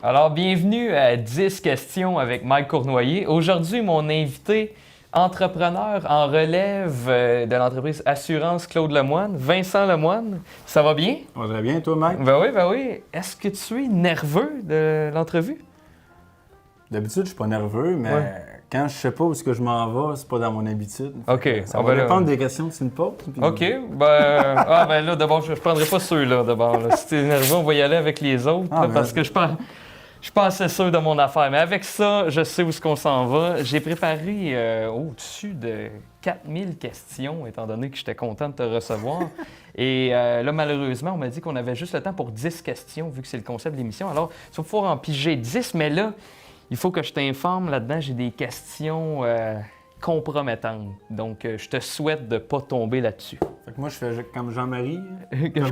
Alors, bienvenue à 10 questions avec Mike Cournoyer. Aujourd'hui, mon invité, entrepreneur en relève de l'entreprise Assurance Claude Lemoine, Vincent Lemoine. Ça va bien? Ça va bien, toi, Mike? Ben oui. Est-ce que tu es nerveux de l'entrevue? D'habitude, je suis pas nerveux, mais quand je sais pas où est-ce que je m'en vais, c'est pas dans mon habitude. OK. Ça va dépendre des questions que tu me poses. Puis... OK. Ben là, d'abord, je prendrai pas ceux-là, d'abord. Là. Si t'es nerveux, on va y aller avec les autres, parce que je suis pas assez sûr de mon affaire. Mais avec ça, je sais où est-ce qu'on s'en va. J'ai préparé au-dessus de 4000 questions, étant donné que j'étais content de te recevoir. Et là, malheureusement, on m'a dit qu'on avait juste le temps pour 10 questions, vu que c'est le concept de l'émission. Alors, tu vas pouvoir en piger 10, mais là, il faut que je t'informe là-dedans, j'ai des questions compromettantes. Donc, je te souhaite de ne pas tomber là-dessus. Fait que moi, je fais comme Jean-Marie.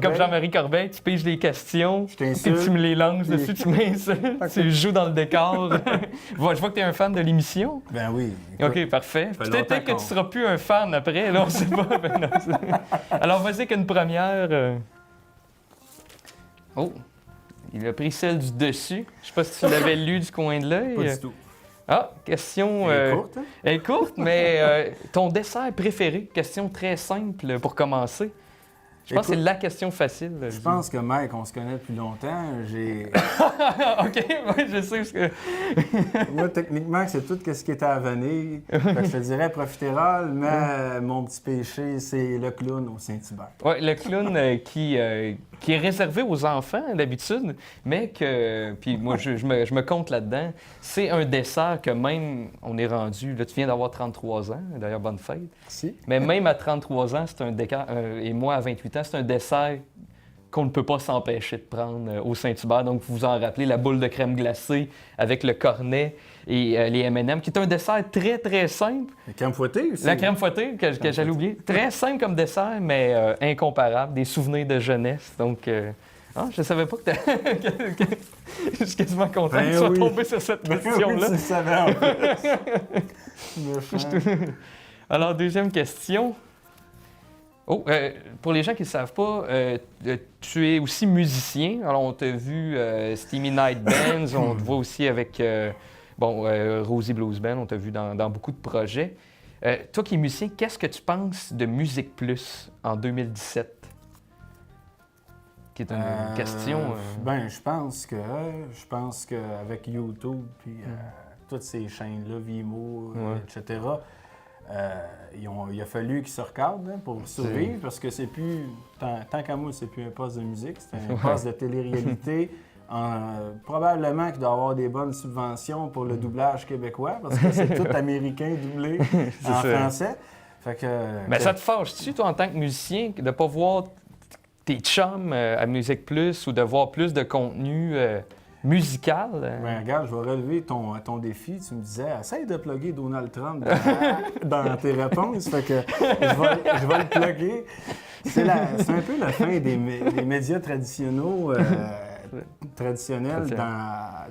Comme Jean-Marie Corbeil, tu piges les questions, puis t'insulte, tu me les lances dessus, tu m'insultes, tu joues dans le décor. Je vois que tu es un fan de l'émission. Ben oui. Écoute, OK, parfait. Peut-être que tu ne seras plus un fan après, là, on sait pas. Ben non, alors, vas-y avec une première. Oh! Il a pris celle du dessus. Je sais pas si tu l'avais lu du coin de l'œil. Pas du tout. Ah, question... Elle est courte, hein? Elle est courte, mais ton dessert préféré? Question très simple pour commencer. Je pense que c'est la question facile. Je pense que Mike, on se connaît depuis longtemps. OK, oui, je sais ce que... Moi, techniquement, c'est tout ce qui était à venir. Fait que je te dirais profiterole, mais mon petit péché, c'est le clown au Saint-Hubert. Oui, le clown qui est réservé aux enfants d'habitude, mais que... Puis moi, je me compte là-dedans. C'est un dessert que même on est rendu... Là, tu viens d'avoir 33 ans. D'ailleurs, bonne fête. Merci. Mais même à 33 ans, c'est un dessert... et moi, à 28 ans, c'est un dessert qu'on ne peut pas s'empêcher de prendre au Saint-Hubert. Donc, vous vous en rappelez, la boule de crème glacée avec le cornet et les M&M, qui est un dessert très, très simple. La crème fouettée aussi. La crème fouettée, que j'allais oublier. Très simple comme dessert, mais incomparable. Des souvenirs de jeunesse. Donc, je ne savais pas que je suis quasiment content que tu sois tombé sur cette question-là. Oui, tu le savais, en fait. Alors, deuxième question. Oh, pour les gens qui ne savent pas, tu es aussi musicien. Alors, on t'a vu Steamy Night Bands, on te voit aussi avec Rosie Blues Band, on t'a vu dans beaucoup de projets. Toi qui es musicien, qu'est-ce que tu penses de Musique Plus en 2017? Qui est une question... Ben, je pense qu'avec YouTube puis toutes ces chaînes-là, Vimeo, etc., il a fallu qu'ils se recadrent pour survivre parce que c'est plus, tant qu'à moi, c'est plus un poste de musique, c'est un poste de télé-réalité. Probablement qu'il doit avoir des bonnes subventions pour le doublage québécois parce que c'est tout américain doublé en français. Fait que, mais ça te fâche-tu, toi, en tant que musicien, de ne pas voir tes chums à Musique Plus ou de voir plus de contenu musical? Ben, regarde, je vais relever ton défi. Tu me disais, essaye de plugger Donald Trump dans tes réponses. Fait que je vais le plugger. C'est un peu la fin des médias traditionnels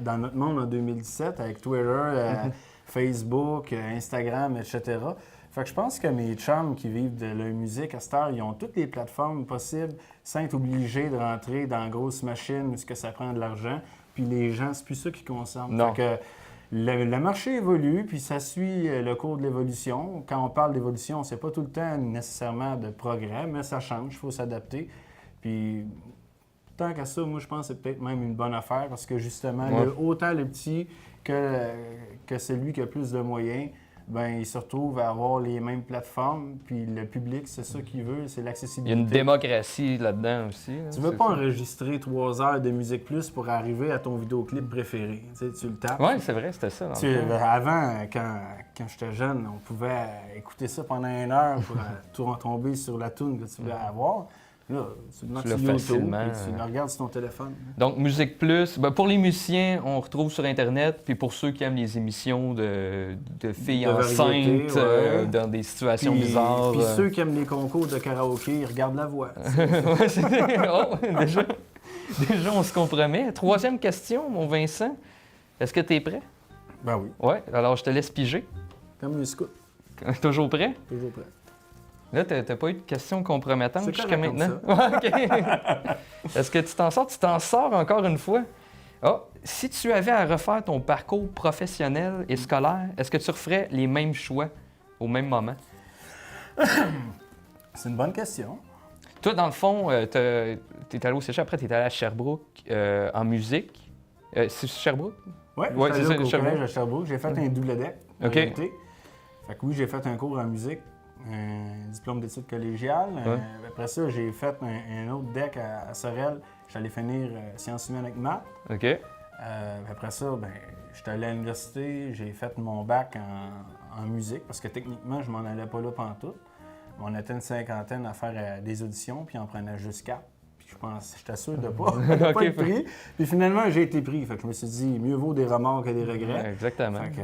dans notre monde en 2017 avec Twitter, Facebook, Instagram, etc. Fait que je pense que mes chums qui vivent de leur musique à cette heure, ils ont toutes les plateformes possibles sans être obligés de rentrer dans grosses machines où ça prend de l'argent. Puis les gens, c'est plus ça qui consomment. Non. Fait que le marché évolue, puis ça suit le cours de l'évolution. Quand on parle d'évolution, c'est pas tout le temps nécessairement de progrès, mais ça change, il faut s'adapter. Puis tant qu'à ça, moi, je pense que c'est peut-être même une bonne affaire parce que justement, autant le petit que celui qui a plus de moyens, ben il se retrouve à avoir les mêmes plateformes, puis le public, c'est ça qu'il veut, c'est l'accessibilité. Il y a une démocratie là-dedans aussi. Tu ne veux pas enregistrer 3 heures de Musique Plus pour arriver à ton vidéoclip préféré. Tu le tapes. Oui, c'est vrai, c'était ça. Avant, quand j'étais jeune, on pouvait écouter ça pendant 1 heure pour tomber sur la toune que tu voulais avoir. Là, tu le mets sur YouTube et tu le regardes sur ton téléphone. Donc, Musique Plus, pour les musiciens, on retrouve sur Internet. Puis pour ceux qui aiment les émissions de filles enceintes dans des situations bizarres. Puis ceux qui aiment les concours de karaoké, ils regardent La Voix. Déjà, on se compromet. Troisième question, mon Vincent. Est-ce que tu es prêt? Ben oui. Oui, alors je te laisse piger. Comme un scout. Toujours prêt? Toujours prêt. Là, t'as pas eu de questions compromettantes jusqu'à maintenant? Ça. OK. Est-ce que tu t'en sors? Tu t'en sors encore une fois. Ah, si tu avais à refaire ton parcours professionnel et scolaire, est-ce que tu referais les mêmes choix au même moment? C'est une bonne question. Toi, dans le fond, tu es allé au cégep, après tu es allé à Sherbrooke en musique. C'est Sherbrooke? Oui, Ouais, je c'est suis ça, allé au Sherbrooke. collège à Sherbrooke. J'ai fait un double deck en OK. réalité. Fait que oui, j'ai fait un cours en musique, un diplôme d'études collégiales. Ouais. Après ça, j'ai fait un autre deck à Sorel. J'allais finir sciences humaines avec maths. OK. Après ça, j'étais allé à l'université, j'ai fait mon bac en musique parce que techniquement, je m'en allais pas là pantoute. On était une cinquantaine à faire des auditions, puis on prenait juste 4. Puis j'étais sûr de pas, de pas être pris. Puis finalement, j'ai été pris. Fait que je me suis dit, mieux vaut des remords que des regrets. Exactement. Fait que,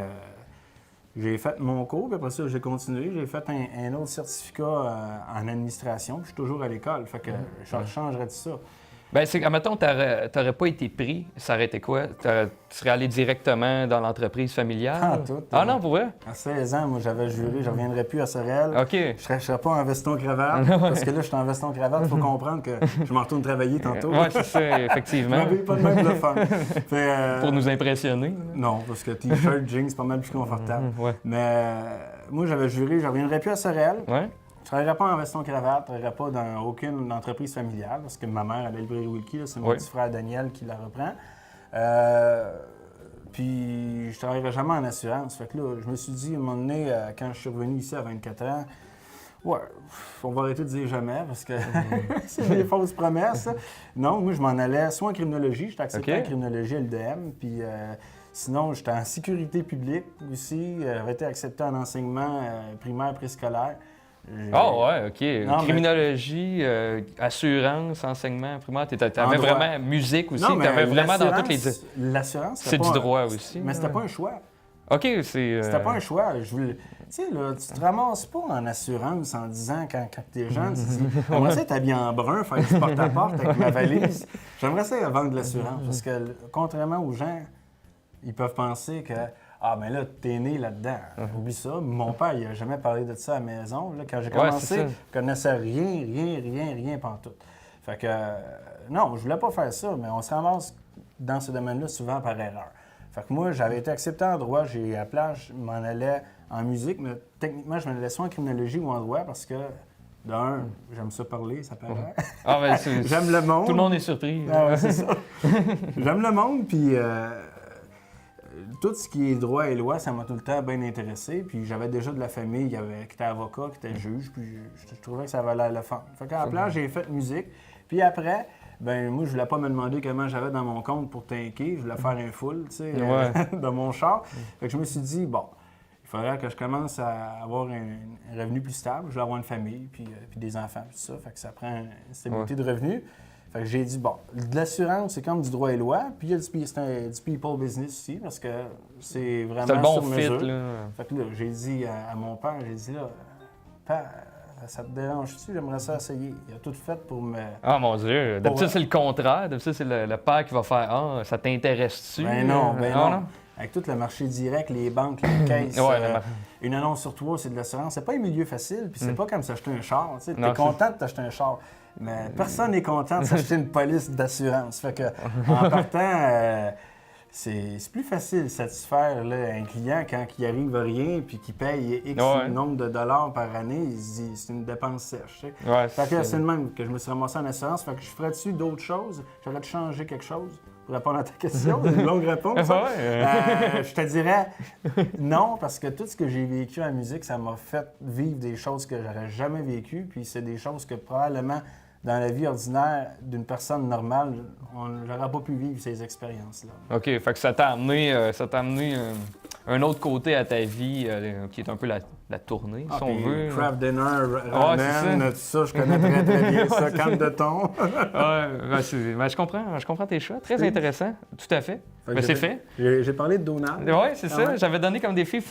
j'ai fait mon cours, puis après ça, j'ai continué. J'ai fait un autre certificat en administration, puis je suis toujours à l'école. Fait que je changerais de ça. Ben, c'est, admettons, t'aurais pas été pris, ça aurait été quoi? Tu serais allé directement dans l'entreprise familiale? Ah, tout. Ah non, pour vrai? À 16 ans, moi, j'avais juré, je ne reviendrais plus à Sorel. OK. Je serais pas en veston-cravate, parce que là, je suis en veston-cravate. Il faut comprendre que je m'en retourne travailler tantôt. Oui, c'est ça, effectivement. Je pas de même de fun. Pour nous impressionner. Non, parce que t-shirt, jeans, c'est pas mal plus confortable. Ouais. Mais moi, j'avais juré, je ne reviendrais plus à Sorel. Ouais. Je ne travaillerais pas en veston-cravate, je ne travaillerais pas dans aucune entreprise familiale, parce que ma mère, elle a le librairie Wilkie, c'est mon petit frère Daniel qui la reprend. Puis je ne travaillerais jamais en assurance. Fait que là, je me suis dit, à un moment donné, quand je suis revenu ici à 24 ans, ouais, on va arrêter de dire jamais, parce que c'est des fausses promesses. Non, moi, je m'en allais soit en criminologie, j'étais accepté en criminologie à l'UDM, puis sinon, j'étais en sécurité publique aussi, j'avais été accepté en enseignement primaire préscolaire. Ah ouais, OK. Non, criminologie, assurance, enseignement, primaire. T'avais vraiment musique aussi. T'avais vraiment dans toutes les... L'assurance, c'est du droit aussi. Mais c'était pas un choix. OK, c'est... C'était pas un choix. Tu sais, là, tu te ramasses pas en assurance en disant, quand t'es jeune, tu te dis « J'aimerais ça être habillé en brun, faire du porte-à-porte avec ma valise. J'aimerais ça vendre de l'assurance. » Parce que, contrairement aux gens, ils peuvent penser que « Ah, mais là, t'es né là-dedans. » Oublie ça. Mon père, il n'a jamais parlé de ça à la maison. Là, quand j'ai commencé, je ne connaissais rien pantoute. Fait que, non, je voulais pas faire ça, mais on se ramasse dans ce domaine-là souvent par erreur. Fait que moi, j'avais été accepté en droit. J'ai appelé, je m'en allais en musique, mais techniquement, je m'en allais soit en criminologie ou en droit parce que, d'un, j'aime ça parler, ça paraît. Ah, ben, j'aime le monde. Tout le monde est surpris. Ah, ouais, c'est ça. J'aime le monde, puis tout ce qui est droit et loi, ça m'a tout le temps bien intéressé. Puis j'avais déjà de la famille qui était avocat, qui était juge, puis je trouvais que ça valait la fin. Fait qu'à la place, j'ai fait musique. Puis après, ben moi, je voulais pas me demander comment j'avais dans mon compte pour tanker. Je voulais faire un full, tu sais, de mon char. Fait que je me suis dit, bon, il faudrait que je commence à avoir un revenu plus stable. Je veux avoir une famille, puis des enfants, tout ça. Fait que ça prend une stabilité de revenus. Fait que j'ai dit, bon, de l'assurance, c'est comme du droit et loi, puis il y a du people business aussi, parce que c'est vraiment c'est le bon sur mesure. Fit, là. Fait que là, j'ai dit à mon père, j'ai dit, là, père, ça te dérange-tu? J'aimerais ça essayer. Il a tout fait pour me... Ah, mon Dieu! D'habitude, c'est le contraire. D'habitude, c'est le père qui va faire « Ah, ça t'intéresse-tu? » Ben non, non. Avec tout le marché direct, les banques, les caisses, une annonce sur 3, c'est de l'assurance. C'est pas un milieu facile, puis c'est pas comme s'acheter un char. Tu es content de t'acheter un char, mais personne n'est content de s'acheter une police d'assurance. Fait que, en partant, c'est plus facile de satisfaire là, un client quand il arrive à rien puis qu'il paye X nombre de dollars par année. Il se dit c'est une dépense sèche. Tu sais. Fait que c'est le même que je me suis ramassé en assurance. Fait que je ferais-tu d'autres choses? J'aurais dû changer quelque chose? Pour répondre à ta question, une longue réponse. Je te dirais non, parce que tout ce que j'ai vécu en musique, ça m'a fait vivre des choses que j'aurais jamais vécues. Puis c'est des choses que probablement, dans la vie ordinaire d'une personne normale, j'aurais pas pu vivre ces expériences-là. OK, fait que ça t'a amené, un autre côté à ta vie, qui est un peu la tournée, si on veut. Craft dinner, ramen, tout ça, je connais très bien ça, canne de thon. Je comprends tes choix. Très intéressant, tout à fait. Mais c'est fait. J'ai parlé de Donald. Oui, c'est ça. J'avais donné comme défi,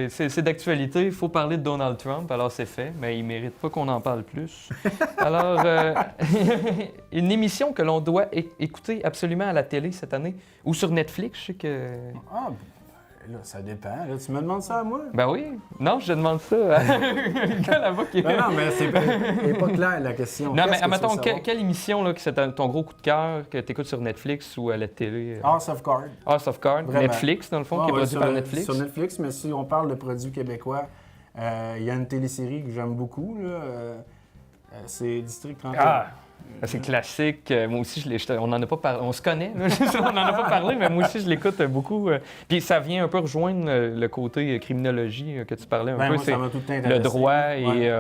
c'est d'actualité, il faut parler de Donald Trump, alors c'est fait, mais il ne mérite pas qu'on en parle plus. Alors, une émission que l'on doit écouter absolument à la télé cette année, ou sur Netflix, je sais que... Là, ça dépend. Là, tu me demandes ça à moi? Ben oui. Non, je demande ça à le gars là-bas qui... Ben non, mais c'est pas clair, la question. Non, mais Qu'est-ce que tu veux admettons, savoir? quelle émission là, que c'est ton gros coup de cœur que tu écoutes sur Netflix ou à la télé? House of Cards. House of Cards, Vraiment. Netflix, dans le fond, qui est Ouais, produit par Netflix. Sur Netflix, mais si on parle de produits québécois, il y a une télésérie que j'aime beaucoup. Là, c'est District 31. Ah! C'est classique. Moi aussi, on en a pas parlé. On se connaît, là. On n'en a pas parlé, mais moi aussi, je l'écoute beaucoup. Puis ça vient un peu rejoindre le côté criminologie que tu parlais un Ben, peu. moi, ça m'a tout le temps intéressé. Le droit et... Ouais.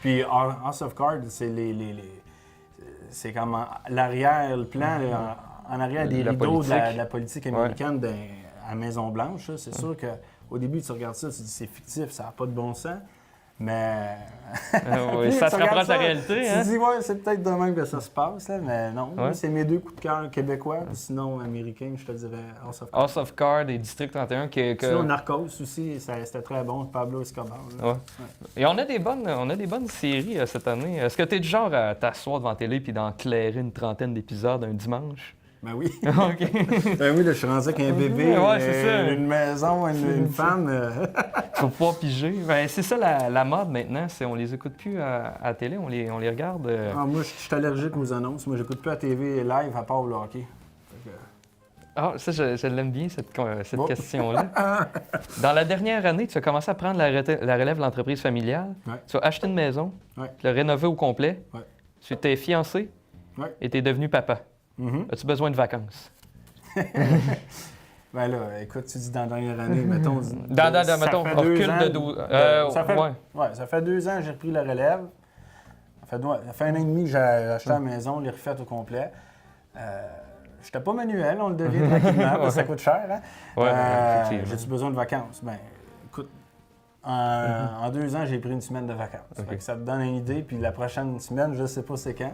Puis House of Cards, c'est c'est comme l'arrière-plan, en arrière des La rideaux de politique. la politique américaine à Maison-Blanche. Là. C'est sûr qu'au début, tu regardes ça, tu dis c'est fictif, ça n'a pas de bon sens. Mais. Oui, ça se Tu regardes rapproche de la ça, réalité. Hein? Tu te dis, ouais, c'est peut-être de même que ça se passe, là, mais non. Ouais. Moi, c'est mes deux coups de cœur québécois, puis sinon américains, je te dirais House of Cards. House of Cards et District 31. Sinon, Narcos aussi, c'était très bon, Pablo Escobar. Là. Ouais. Et on a des bonnes séries cette année. Est-ce que tu es du genre à t'asseoir devant la télé puis d'en clairer une trentaine d'épisodes un dimanche? Ben oui. OK. Ben oui, là, je suis rendu avec un bébé, Ouais, c'est ça. une maison, une femme. Faut pouvoir piger. Ben, c'est ça la mode maintenant. On les écoute plus à la télé, on les regarde. Ah, moi, je suis allergique aux annonces. Moi, j'écoute plus la TV live à part le hockey. Fait que- Ah, ça, je l'aime bien, cette question-là. Dans la dernière année, tu as commencé à prendre la relève de l'entreprise familiale. Ouais. Tu as acheté une maison, Ouais. tu l'as rénovée au complet. Ouais. Tu t'es fiancé Ouais. et tu es devenu papa. Mhm. As-tu besoin de vacances? Ben là, écoute, tu dis dans la dernière année, mettons. Mettons, fait recul 2 ans de 12. ça fait 2 ans que j'ai repris la relève. Ça fait 1 an et demi que j'ai acheté la maison, les refaite au complet. J'étais pas manuel, on le devient tranquillement, parce que ça coûte cher. Hein? Ouais, effectivement. J'ai-tu besoin de vacances? Ben, écoute, en 2 ans, j'ai pris une semaine de vacances. Ok. Fait que ça te donne une idée, puis la prochaine semaine, je sais pas c'est quand.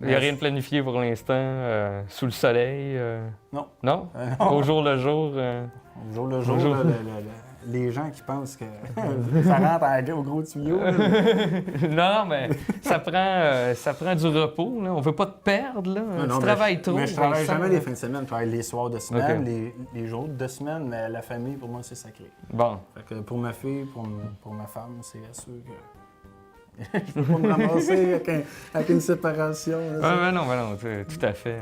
Il n'y a rien de planifié pour l'instant, sous le soleil? Non. Non? Non. Au jour le jour? Au jour le jour, Au jour. là, les gens qui pensent que ça rentre au gros tuyau. là. Non, mais ça prend du repos. Là. On veut pas te perdre. Là. Non, Tu travailles trop. Mais je travaille Vincent. jamais les fins de semaine. Je travaille les soirs de semaine, Ok. les jours de semaine, mais la famille, pour moi, c'est sacré. Bon. Fait que pour ma fille, pour ma femme, c'est sûr que je peux pas me ramasser avec une séparation. là, Non, tout à fait.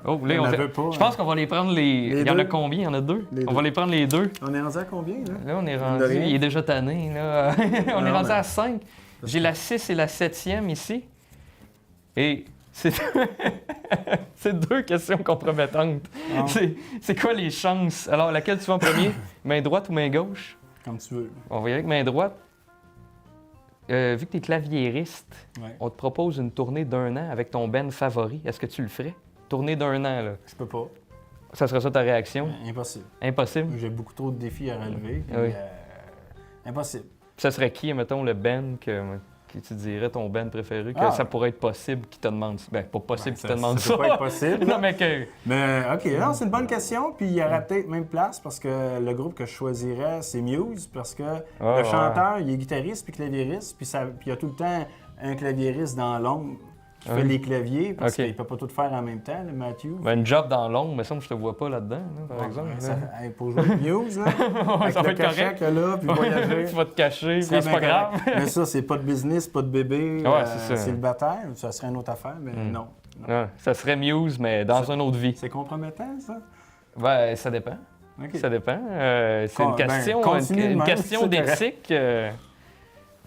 Oh, là, On en veut pas, je pense qu'on va les prendre Il y en a deux. combien? Il y en a 2. Les On deux. va les prendre les 2. On est rendu à combien, là? Là, on est De rendu. rien. Il est déjà tanné. Là. On Non, est rendu mais- à 5. J'ai la 6 et la 7e ici. Et c'est. C'est 2 questions compromettantes. Ah, C'est quoi les chances? Alors, laquelle tu vas en premier? Main droite ou main gauche? comme tu veux. On va y aller avec main droite. Vu que tu es claviériste, Ouais. on te propose une tournée d'1 an avec ton band favori. Est-ce que tu le ferais? Tournée d'1 an, là. Je peux pas. Ça serait ça ta réaction? Impossible. Impossible. J'ai beaucoup trop de défis à relever. Puis, Oui. impossible. Puis ça serait qui, mettons, le band que tu dirais ton band préféré, que Ah. ça pourrait être possible qu'il te demande ça? Ben, pas possible Ouais, qu'il te demande ça ça. peut pas être possible. Non, mais que... Mais OK, non, c'est une bonne question. Puis il y aurait peut-être même place parce que le groupe que je choisirais, c'est Muse, parce que Ah, le chanteur, il est guitariste puis claviériste, puis il y a tout le temps un claviériste dans l'ombre qui fait Oui. les claviers parce OK. qu'il peut pas tout faire en même temps, le Matthew. Ben, une job dans l'ombre, mais ça, je te vois pas là-dedans, là, par exemple. Ça, là. hey, pour jouer avec Muse, là, avec Ça va le être cachet correct. qu'il y a là, puis voyager. Tu vas te cacher, puis ça c'est serait pas bien grave. correct. Mais ça, c'est pas de business, pas de bébé, Ouais, c'est ça. célibataire. Ça serait une autre affaire, mais non. Ah, ça serait Muse, mais dans une autre vie. C'est compromettant, ça? Ben, ça dépend. OK. Ça dépend. C'est Con- une question, ben, continue de une même, question c'est correct. d'éthique.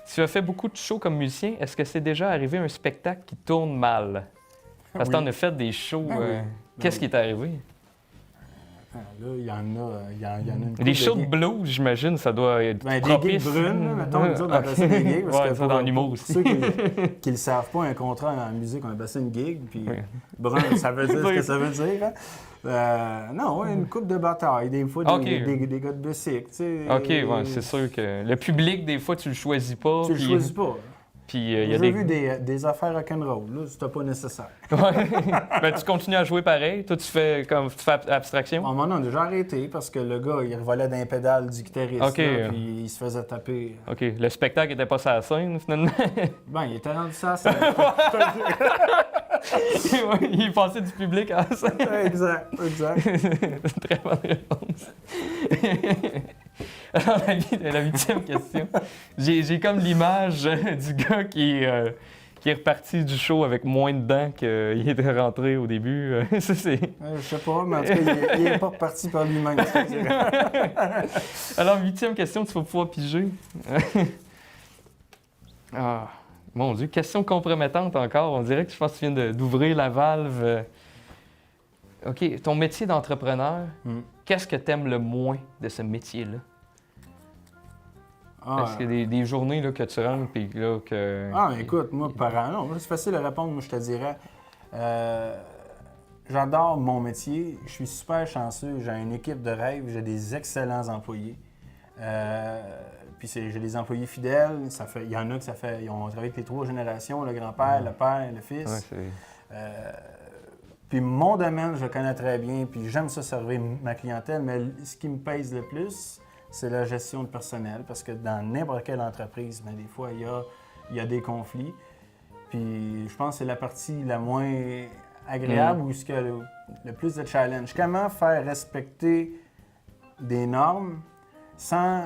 Tu as fait beaucoup de shows comme musicien. Est-ce que c'est déjà arrivé un spectacle qui tourne mal? Parce que Oui. t'en as fait des shows. Ben oui. Qu'est-ce oui. qui est arrivé? Ah, là, il y en a une couple Des shows de gigs. blues, j'imagine, ça doit être Ben, des propice. gigs brunes, là, mettons, nous autres, on appelle ça Ok. des gigs. Parce Ouais, que ça, dans l'humour aussi. Ceux qui ne le savent pas, un contrat en musique, on appelle ça une gig. Puis Oui. brun, ça veut dire ce que ça veut dire. Hein? Non, ouais, une coupe de bataille, des fois, Ok. des gars de bicycle. Tu sais, OK, ouais, c'est sûr que le public, des fois, tu le choisis pas. Tu le puis- choisis pas. Puis il y a J'ai des. vu des affaires rock'n'roll, là, c'était pas nécessaire. Ouais. Ben, tu continues à jouer pareil. Toi, tu fais abstraction. À un moment, on a déjà arrêté parce que le gars, il revolait d'un pédale du guitariste. Ok. Là, puis il se faisait taper. OK. Le spectacle était pas sur la scène, finalement. Ben, il était rendu ça, ça. Ouais, il est passé du public à ça. Exact, exact. C'est une très bonne réponse. Alors, la 8e question. J'ai comme l'image du gars qui est reparti du show avec moins de dents qu'il était rentré au début. Ça, c'est... Je sais pas, mais en tout cas, il est pas reparti par lui-même. Alors, 8e question, tu vas pouvoir piger. Ah, mon Dieu, question compromettante encore. On dirait que je pense que tu viens d'ouvrir la valve. OK, ton métier d'entrepreneur, qu'est-ce que tu aimes le moins de ce métier-là? Est-ce qu'il y a des journées là, que tu rentres puis là que... Écoute, moi, non, c'est facile à répondre, moi, je te dirais. J'adore mon métier, je suis super chanceux, j'ai une équipe de rêve, j'ai des excellents employés. Puis j'ai des employés fidèles, il y en a ils ont travaillé avec les 3 générations, le grand-père, le père, le fils. Ouais, puis mon domaine, je le connais très bien, puis j'aime ça servir ma clientèle, mais ce qui me pèse le plus, c'est la gestion de personnel, parce que dans n'importe quelle entreprise, bien, des fois, il y a des conflits. Puis je pense que c'est la partie la moins agréable où il y a le plus de challenge. Comment faire respecter des normes sans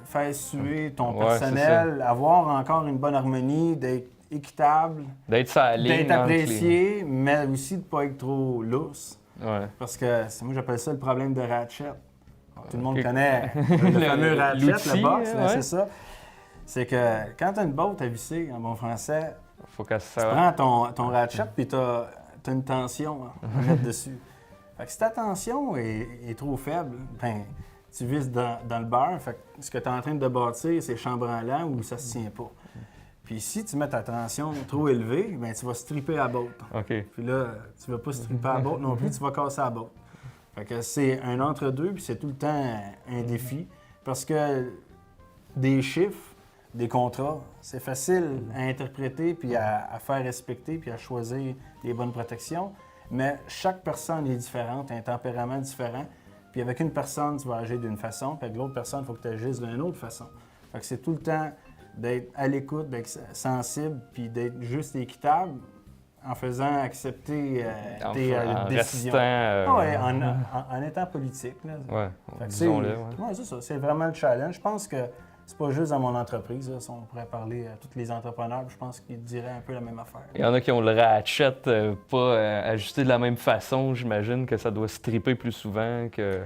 faire suer ton personnel, avoir encore une bonne harmonie, d'être équitable, d'être apprécié, mais aussi de ne pas être trop lousse. Ouais. Parce que moi, j'appelle ça le problème de Ratchet. Tout le monde connaît le fameux Ratchet, le box, c'est ça. C'est que quand tu as une botte à visser, en bon français, tu prends ton ratchet puis tu as une tension à mettre dessus. Fait que si ta tension est trop faible, ben tu vises dans le beurre. Fait que ce que tu es en train de bâtir, c'est chambranlant ou ça se tient pas. Puis si tu mets ta tension trop élevée, ben tu vas stripper à la botte. Okay. Puis là, tu vas pas stripper à la botte non plus, tu vas casser la botte. Fait que c'est un entre-deux, puis c'est tout le temps un défi. Parce que des chiffres, des contrats, c'est facile à interpréter, puis à faire respecter, puis à choisir les bonnes protections. Mais chaque personne est différente, a un tempérament différent. Puis avec une personne, tu vas agir d'une façon, puis avec l'autre personne, il faut que tu agisses d'une autre façon. Fait que c'est tout le temps d'être à l'écoute, d'être sensible, puis d'être juste équitable en faisant accepter tes décisions. En étant politique. Oui, disons-le. Oui, c'est ça. C'est vraiment le challenge. Je pense que c'est pas juste dans mon entreprise. Là. Si on pourrait parler à tous les entrepreneurs, je pense qu'ils diraient un peu la même affaire. Il y en a qui ont le ratchet pas ajusté de la même façon. J'imagine que ça doit se triper plus souvent que...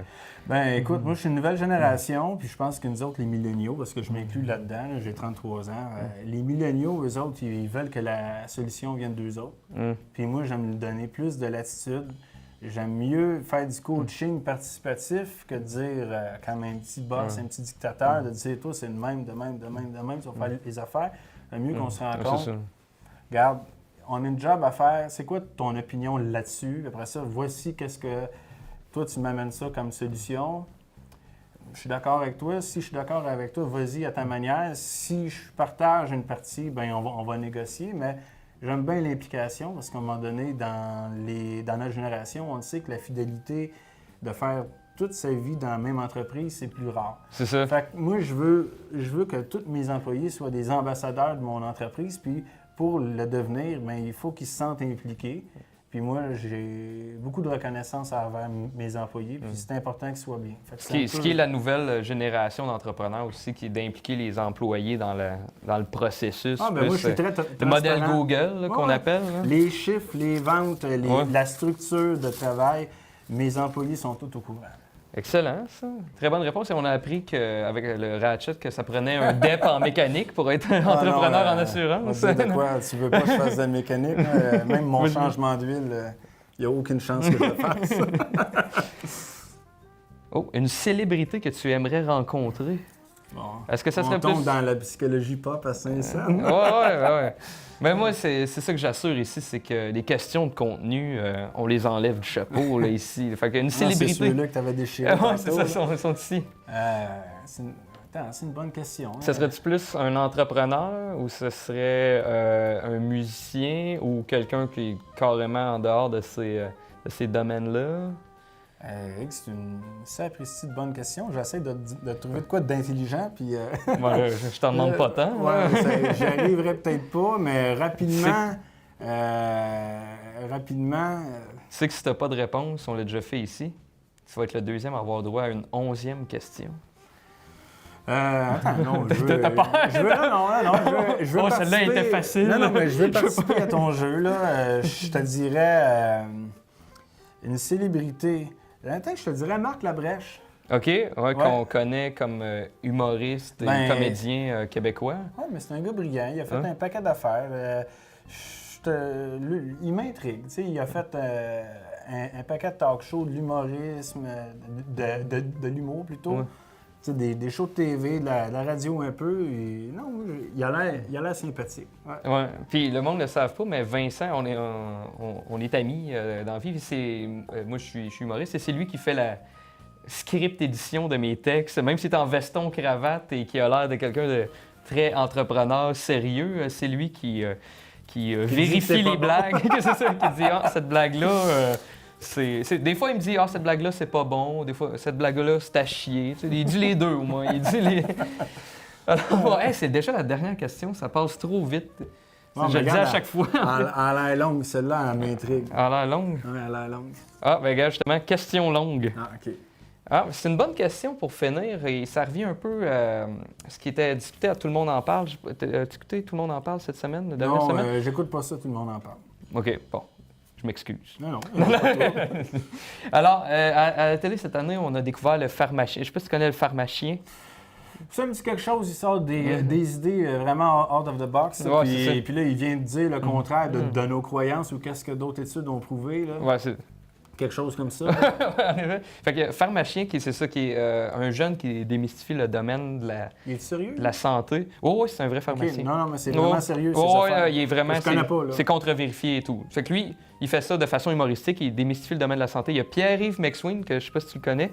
Ben écoute, moi je suis une nouvelle génération, puis je pense que nous autres, les milléniaux, parce que je m'inclus là-dedans, là, j'ai 33 ans, les milléniaux, eux autres, ils veulent que la solution vienne d'eux autres. Puis moi, j'aime lui donner plus de latitude. J'aime mieux faire du coaching participatif que de dire, quand un petit boss, un petit dictateur, de dire, toi, c'est de même, tu vas faire les affaires. Mieux qu'on se rend compte. Regarde, on a une job à faire. C'est quoi ton opinion là-dessus? Après ça, voici qu'est-ce que toi, tu m'amènes ça comme solution. Je suis d'accord avec toi. Si je suis d'accord avec toi, vas-y à ta manière. Si je partage une partie, bien, on va négocier, mais j'aime bien l'implication parce qu'à un moment donné, dans notre génération, on sait que la fidélité de faire toute sa vie dans la même entreprise, c'est plus rare. C'est ça. Fait que moi, je veux que tous mes employés soient des ambassadeurs de mon entreprise, puis pour le devenir, bien, il faut qu'ils se sentent impliqués. Puis moi, j'ai beaucoup de reconnaissance envers mes employés, puis c'est important qu'ils soient bien. Ce qui est la nouvelle génération d'entrepreneurs aussi, qui est d'impliquer les employés dans le processus. Moi, je suis très le modèle Google là, qu'on appelle. Là. Les chiffres, les ventes, la structure de travail, mes employés sont tous au courant. Excellent, ça. Très bonne réponse. Et on a appris qu'avec le Ratchet, que ça prenait un DEP en mécanique pour être entrepreneur en assurance. De quoi? Tu veux pas que je fasse de la mécanique? Même mon changement d'huile, il n'y a aucune chance que je le fasse. Une célébrité que tu aimerais rencontrer? Bon, est-ce que ça serait tombe dans la psychologie pop à Saint-Saëns. Oui. Mais moi, c'est ça que j'assure ici, c'est que les questions de contenu, on les enlève du chapeau là, ici. Fait qu'une célébrité... C'est ceux-là que tu avais déchiré. C'est ça, ils sont ici. C'est une bonne question. Ça serait-tu plus un entrepreneur ou ce serait un musicien ou quelqu'un qui est carrément en dehors de ces domaines-là? C'est une sapristi de bonne question. J'essaie de trouver de quoi d'intelligent, puis... je t'en demande pas tant. J'y arriverai peut-être pas, mais rapidement... Tu sais que si t'as pas de réponse, on l'a déjà fait ici. Tu vas être le deuxième à avoir droit à une 11e question. Attends, non, je veux... T'as peur? Je veux Oh, celle-là était facile. Non, mais je veux participer à ton jeu, là. Je te dirais une célébrité. Attends, je te dirais Marc Labrèche. OK, qu'on connaît comme humoriste et comédien québécois. Oui, mais c'est un gars brillant. Il a fait un paquet d'affaires. Il m'intrigue. Tu sais, il a fait un paquet de talk shows, de l'humorisme, de l'humour plutôt. Des shows de TV, de la radio un peu. Et non, il a l'air sympathique. Ouais. Puis le monde ne le savent pas, mais Vincent, on est amis dans la vie. Moi, je suis humoriste et c'est lui qui fait la script édition de mes textes. Même si c'est en veston, cravate et qui a l'air de quelqu'un de très entrepreneur, sérieux, c'est lui qui vérifie les blagues. C'est ça, qui dit cette blague-là... Des fois, il me dit cette blague-là, c'est pas bon. Des fois, cette blague-là, c'est à chier. Tu sais, il dit les deux, au moins. Il dit les... Alors, c'est déjà la dernière question. Ça passe trop vite. Non, je le dis à chaque fois. À l'air longue, celle-là, elle m'intrigue. À l'air longue? Oui, à l'air longue. Ben gars, justement, question longue. OK. C'est une bonne question pour finir. Et ça revient un peu à ce qui était discuté à Tout le monde en parle. As-tu écouté Tout le monde en parle cette semaine, la dernière semaine? Non, j'écoute pas ça, Tout le monde en parle. OK, bon. Je m'excuse. Non. Alors, à la télé, cette année, on a découvert le pharmacien. Je ne sais pas si tu connais le pharmacien. Ça me dit quelque chose, il sort des idées vraiment out of the box. Puis là, il vient de dire le contraire de nos croyances ou qu'est-ce que d'autres études ont prouvé. Là. Ouais, c'est... Quelque chose comme ça. Fait que pharmacien, c'est ça, qui est un jeune qui démystifie le domaine de la, il est sérieux? De la santé. Oui, c'est un vrai pharmacien. Okay. Non, mais c'est vraiment sérieux. Il est vraiment... Je connais pas, là. C'est contre-vérifié et tout. Fait que lui, il fait ça de façon humoristique, il démystifie le domaine de la santé. Il y a Pierre-Yves McSween, que je sais pas si tu le connais.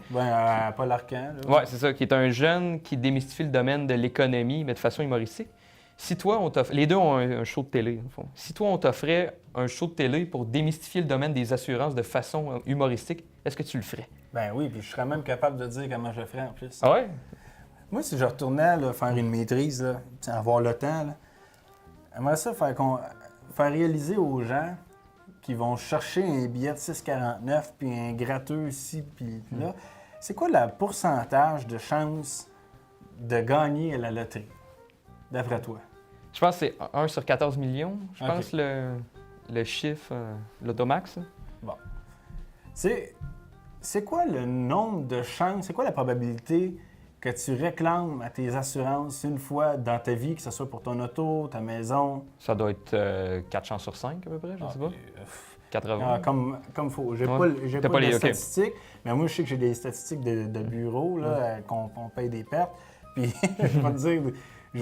Paul Arcand. Oui, c'est ça, qui est un jeune qui démystifie le domaine de l'économie, mais de façon humoristique. Si toi, on t'offre... Les deux ont un show de télé, au fond. Si toi, on t'offrait un show de télé pour démystifier le domaine des assurances de façon humoristique, est-ce que tu le ferais? Ben oui, puis je serais même capable de dire comment je le ferais en plus. Ah ouais? Moi, si je retournais là, faire une maîtrise, là, avoir le temps, là, j'aimerais ça faire réaliser aux gens qui vont chercher un billet de 6,49 puis un gratteux ici puis là, c'est quoi le pourcentage de chance de gagner à la loterie, d'après toi? Je pense que c'est 1 sur 14 millions, je pense, le chiffre, l'automax. Bon. C'est quoi le nombre de chances, c'est quoi la probabilité que tu réclames à tes assurances une fois dans ta vie, que ce soit pour ton auto, ta maison? Ça doit être 4 chances sur 5 à peu près, je sais pas. 80. Comme faut. J'ai pas les statistiques, mais moi, je sais que j'ai des statistiques de bureau, là, qu'on paye des pertes. Puis, je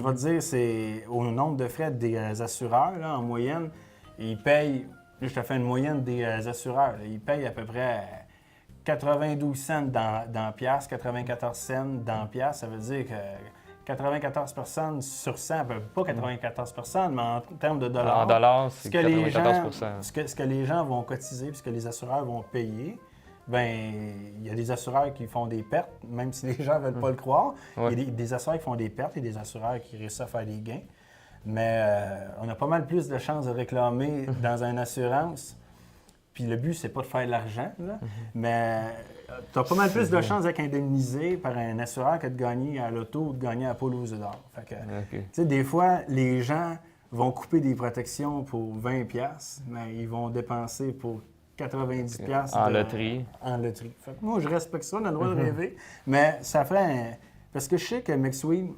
vais te dire, c'est au nombre de frais des assureurs, là, en moyenne, ils payent, là, je te fais une moyenne des assureurs, là, ils payent à peu près 92 cents dans piastres, 94 cents dans piastres. Ça veut dire que 94 personnes sur 100, pas 94 personnes, mais en termes de dollars. En dollars, c'est 94 ce que les gens vont cotiser puis ce que les assureurs vont payer, bien, il y a des assureurs qui font des pertes, même si les gens ne veulent pas le croire. Il y a des assureurs qui font des pertes et des assureurs qui réussissent à faire des gains. Mais on a pas mal plus de chances de réclamer dans une assurance. Puis le but, c'est pas de faire de l'argent, là, mais tu as pas mal plus de chances d'être indemnisé par un assureur que de gagner à l'auto ou de gagner à Paul aux œufs d'or. Fait que, tu sais, des fois, les gens vont couper des protections pour 20$, mais ils vont dépenser pour 90$ en loterie. En loterie. Fait que moi, je respecte ça, on a le droit de rêver, mais ça ferait Parce que je sais que McSween,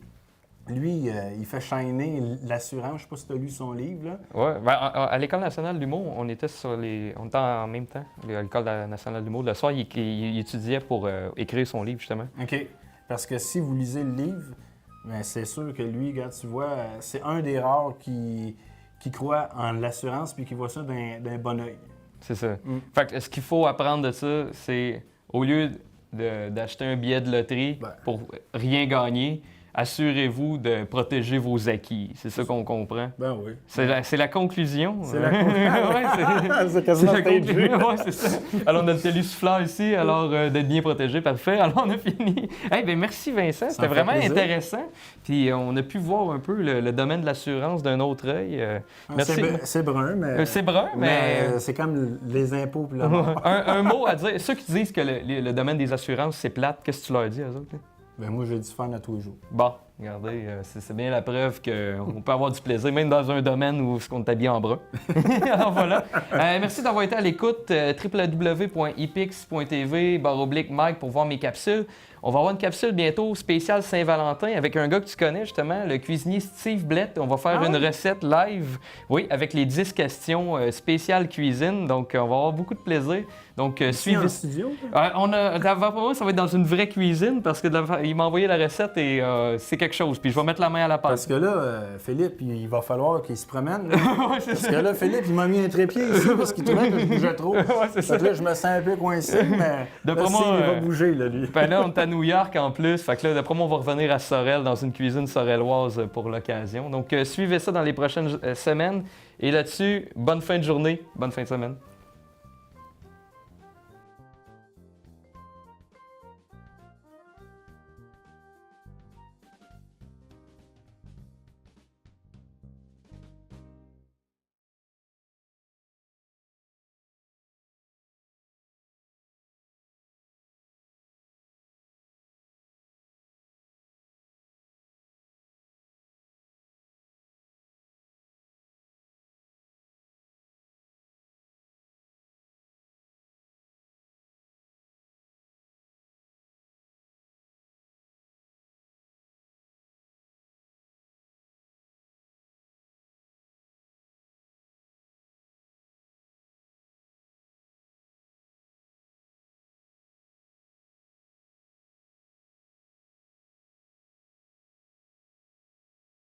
lui, il fait shiner l'assurance. Je sais pas si tu as lu son livre, là. Oui. Ben, à l'École nationale de l'humour, on était en même temps, à l'École nationale de l'humour. Le soir, il étudiait pour écrire son livre, justement. OK. Parce que si vous lisez le livre, bien, c'est sûr que lui, regarde, tu vois, c'est un des rares qui croit en l'assurance puis qui voit ça d'un bon œil. C'est ça. Fait que ce qu'il faut apprendre de ça, c'est au lieu d'acheter un billet de loterie pour rien gagner, assurez-vous de protéger vos acquis. C'est ça qu'on comprend. Ben oui. C'est la conclusion. C'est la conclusion. Ouais, c'est quasiment la conclusion. stagé. Ouais, c'est ça. Alors, notre télésouffleur ici, alors d'être bien protégé, parfait. Alors, on a fini. Hey, ben, merci Vincent, c'était me fait vraiment plaisir. intéressant. Puis, on a pu voir un peu le domaine de l'assurance d'un autre œil. Merci. C'est brun, mais. C'est brun, mais. c'est comme les impôts puis la mort. un mot à dire. Ceux qui disent que le domaine des assurances, c'est plate, qu'est-ce que tu leur dis, eux autres? Là? Ben moi, j'ai du fun à tous les jours. Bon, regardez, c'est bien la preuve qu'on peut avoir du plaisir, même dans un domaine où on est habillé en brun. Alors voilà. Merci d'avoir été à l'écoute. www.epix.tv/Mike pour voir mes capsules. On va avoir une capsule bientôt spéciale Saint-Valentin avec un gars que tu connais justement, le cuisinier Steve Blett. On va faire une recette live, oui, avec les 10 questions spéciales cuisine. Donc, on va avoir beaucoup de plaisir. Donc, suivez. En studio? Pour moi, ça va être dans une vraie cuisine parce qu'il m'a envoyé la recette et c'est quelque chose. Puis je vais mettre la main à la pâte. Parce que là, Philippe, il va falloir qu'il se promène. Là. Ouais, c'est Parce ça. que là, Philippe, il m'a mis un trépied ici parce qu'il trouvait que je bougeais trop. Ouais, c'est ça. Fait que là, je me sens un peu coincé, mais D'après là, moi, il va bouger, là, lui. Ben là, on est à New York en plus. Fait que là, d'après moi, on va revenir à Sorel dans une cuisine sorelloise pour l'occasion. Donc, suivez ça dans les prochaines semaines. Et là-dessus, bonne fin de journée, bonne fin de semaine.